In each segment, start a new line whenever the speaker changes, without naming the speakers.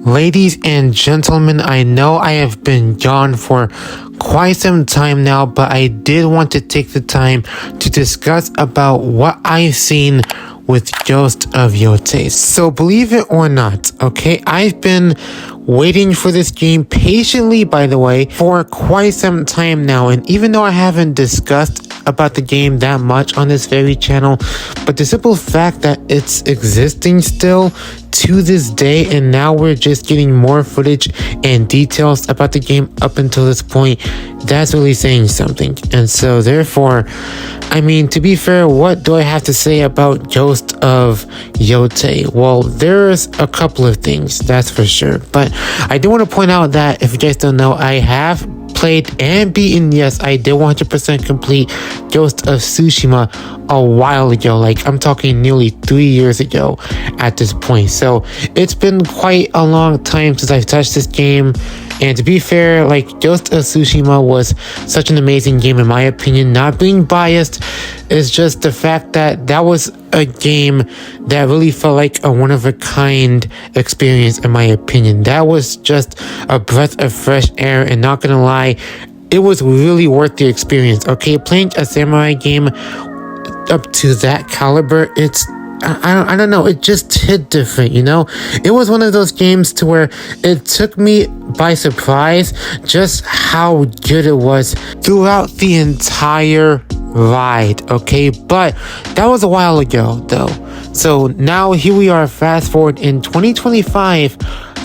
Ladies and gentlemen, I know I have been gone for quite some time now, but I did want to take the time to discuss about what I've seen with Ghost of Yotei. So believe it or not, okay, I've been waiting for this game patiently, by the way, for quite some time now. And even though I haven't discussed about the game that much on this very channel, but the simple fact that it's existing still to this day, and now we're just getting more footage and details about the game up until this point, that's really saying something. And so therefore, I mean, to be fair, what do I have to say about Ghost of Yotei? Well, there's a couple of things, that's for sure. But I do want to point out that if you guys don't know, I have played and beaten, yes, I did 100% complete Ghost of Tsushima a while ago. Like, I'm talking nearly 3 years ago at this point. So it's been quite a long time since I've touched this game. And to be fair, like, Ghost of Tsushima was such an amazing game in my opinion. Not being biased, is just the fact that that was a game that really felt like a one-of-a-kind experience in my opinion. That was just a breath of fresh air, and not gonna lie, it was really worth the experience. Okay, playing a samurai game up to that caliber, I don't know, it just hit different, you know? It was one of those games to where it took me by surprise just how good it was throughout the entire ride, okay? But that was a while ago though. So now here we are, fast forward in 2025,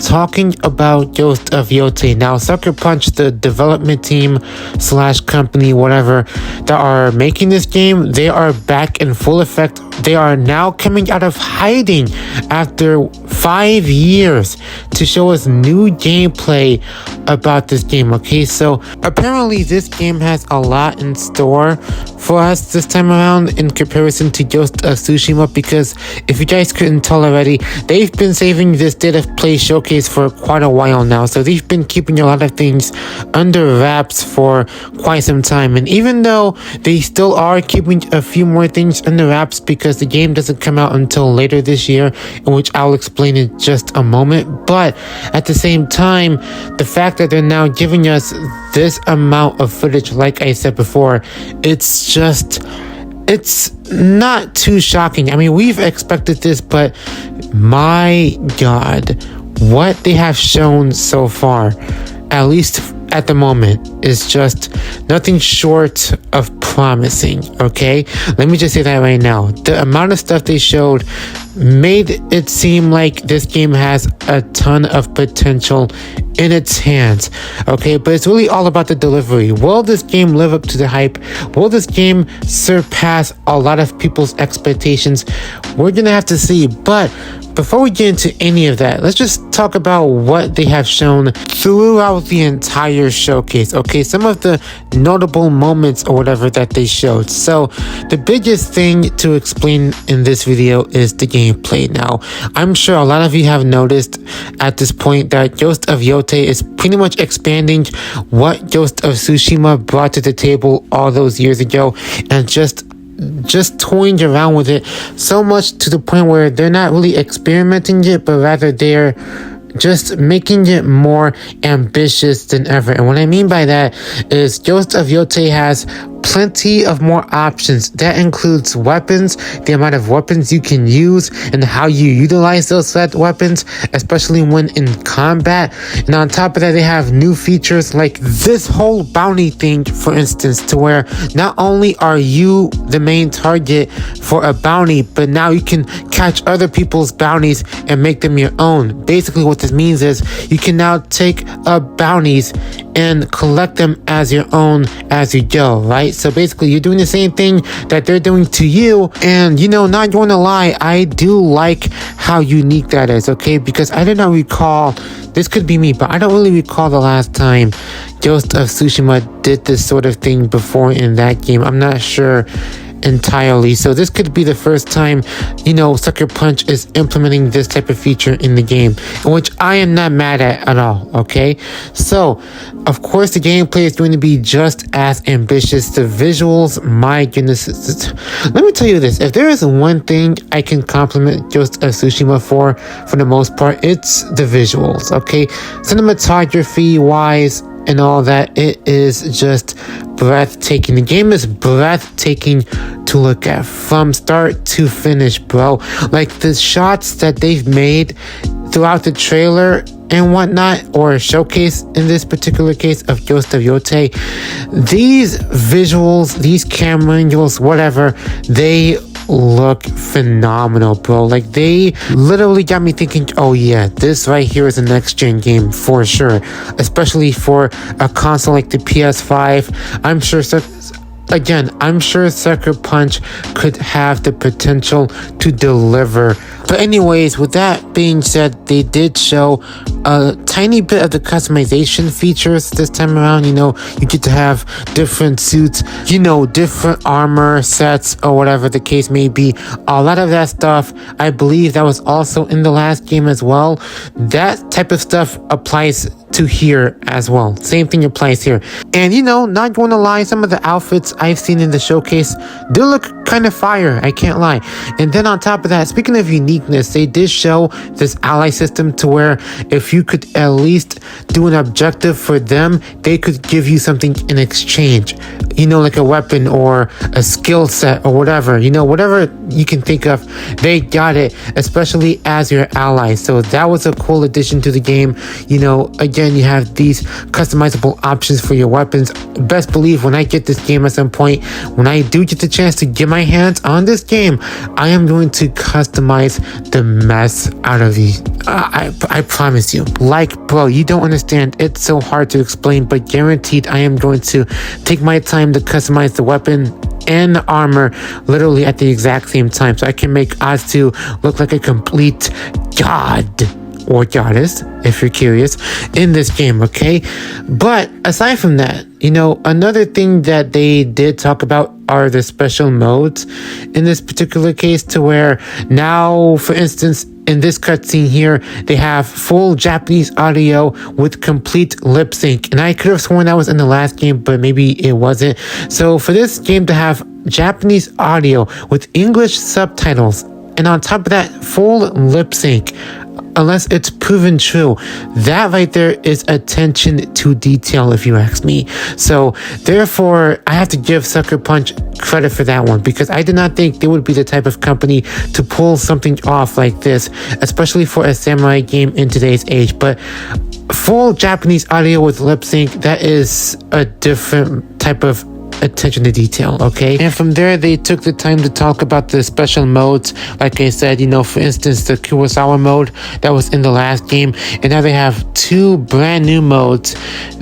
talking about Ghost of Yotei. Now, Sucker Punch, the development team slash company, whatever, that are making this game, they are back in full effect. They are now coming out of hiding after 5 years to show us new gameplay about this game, okay? So apparently this game has a lot in store for us this time around in comparison to Ghost of Tsushima, because if you guys couldn't tell already, they've been saving this state of play showcase for quite a while now. So they've been keeping a lot of things under wraps for quite some time. And even though they still are keeping a few more things under wraps because the game doesn't come out until later this year, in which I'll explain in just a moment, but at the same time, the fact that they're now giving us this amount of footage, like I said before, it's not too shocking. I mean, we've expected this, but my God, what they have shown so far, at least at the moment, is just nothing short of promising, okay? Let me just say that right now. The amount of stuff they showed made it seem like this game has a ton of potential in its hands, okay? But it's really all about the delivery. Will this game live up to the hype? Will this game surpass a lot of people's expectations? We're gonna have to see. But before we get into any of that, let's just talk about what they have shown throughout the entire showcase, okay? Some of the notable moments or whatever that they showed. So the biggest thing to explain in this video is the gameplay. Now, I'm sure a lot of you have noticed at this point that Ghost of Yotei is pretty much expanding what Ghost of Tsushima brought to the table all those years ago, and just toying around with it so much to the point where they're not really experimenting it, but rather they're just making it more ambitious than ever. And what I mean by that is Ghost of Yotei has plenty of more options. That includes weapons, the amount of weapons you can use, and how you utilize those weapons, especially when in combat. And on top of that, they have new features like this whole bounty thing, for instance, to where not only are you the main target for a bounty, but now you can catch other people's bounties and make them your own. Basically, what this means is you can now take bounties and collect them as your own as you go, right? So basically, you're doing the same thing that they're doing to you. And, you know, not going to lie, I do like how unique that is, okay? Because I do not recall, this could be me, but I don't really recall the last time Ghost of Tsushima did this sort of thing before in that game. I'm not sure entirely. So this could be the first time, Sucker Punch is implementing this type of feature in the game, which I am not mad at all, okay? So, of course, the gameplay is going to be just as ambitious. The visuals, my goodness. Let me tell you this. If there is one thing I can compliment Ghost of Tsushima for the most part, it's the visuals, okay? Cinematography-wise and all that, it is just breathtaking. The game is breathtaking to look at from start to finish, bro. Like the shots that they've made throughout the trailer and whatnot, or showcase in this particular case of Ghost of Yotei, these visuals, these camera angles, whatever, they look phenomenal, bro. Like they literally got me thinking, oh yeah, this right here is a next gen game for sure, especially for a console like the PS5. I'm sure Sucker Punch could have the potential to deliver. But anyways, with that being said, they did show a tiny bit of the customization features this time around. You get to have different suits, different armor sets or whatever the case may be. A lot of that stuff, I believe that was also in the last game as well. That type of stuff applies to here as well. Same thing applies here. And not going to lie, some of the outfits I've seen in the showcase do look kind of fire, I can't lie. And then on top of that, speaking of uniqueness, they did show this ally system to where if you could at least do an objective for them, they could give you something in exchange, like a weapon or a skill set or whatever, whatever you can think of, they got it, especially as your ally. So that was a cool addition to the game. Again, you have these customizable options for your weapons. Best believe when I get this game at some point, when I do get the chance to get my hands on this game, I am going to customize the mess out of these. I promise you. Like, bro, you don't understand. It's so hard to explain, but guaranteed I am going to take my time to customize the weapon and the armor literally at the exact same time, so I can make Azu look like a complete god or goddess, if you're curious, in this game, okay? But aside from that, another thing that they did talk about are the special modes in this particular case, to where now, for instance, in this cutscene here, they have full Japanese audio with complete lip sync. And I could have sworn that was in the last game, but maybe it wasn't. So for this game to have Japanese audio with English subtitles, and on top of that, full lip sync, unless it's proven true, that right there is attention to detail, if you ask me. So therefore, I have to give Sucker Punch credit for that one, because I did not think they would be the type of company to pull something off like this, especially for a samurai game in today's age. But full Japanese audio with lip sync, that is a different type of attention to detail, okay? And from there, they took the time to talk about the special modes. Like I said, for instance, the Kurosawa mode that was in the last game, and now they have two brand new modes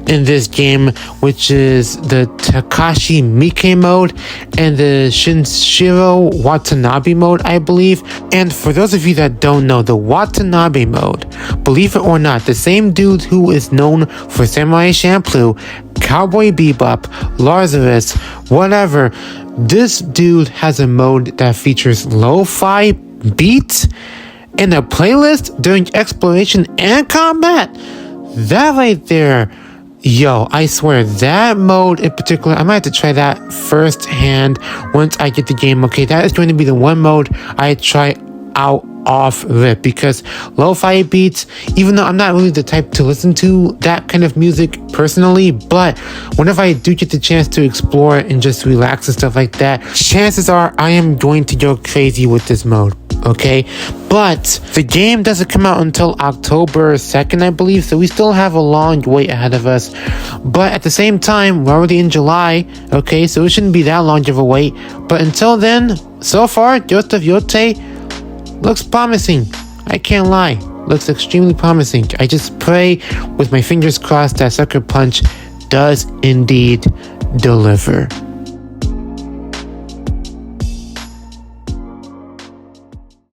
in this game, which is the Takashi Miike mode and the Shinshiro Watanabe mode, I believe. And for those of you that don't know, the Watanabe mode, believe it or not, the same dude who is known for Samurai Champloo, Cowboy Bebop, Lazarus, whatever, this dude has a mode that features lo-fi beats and a playlist during exploration and combat. That right there, yo, I swear, that mode in particular, I might have to try that firsthand once I get the game, okay? That is going to be the one mode I try out off rip, because lo-fi beats, even though I'm not really the type to listen to that kind of music personally, but whenever I do get the chance to explore and just relax and stuff like that, chances are I am going to go crazy with this mode, okay? But the game doesn't come out until October 2nd, I believe, so we still have a long wait ahead of us. But at the same time, we're already in July, okay? So it shouldn't be that long of a wait. But until then, so far, Ghost of Yotei looks promising. I can't lie. Looks extremely promising. I just pray with my fingers crossed that Sucker Punch does indeed deliver.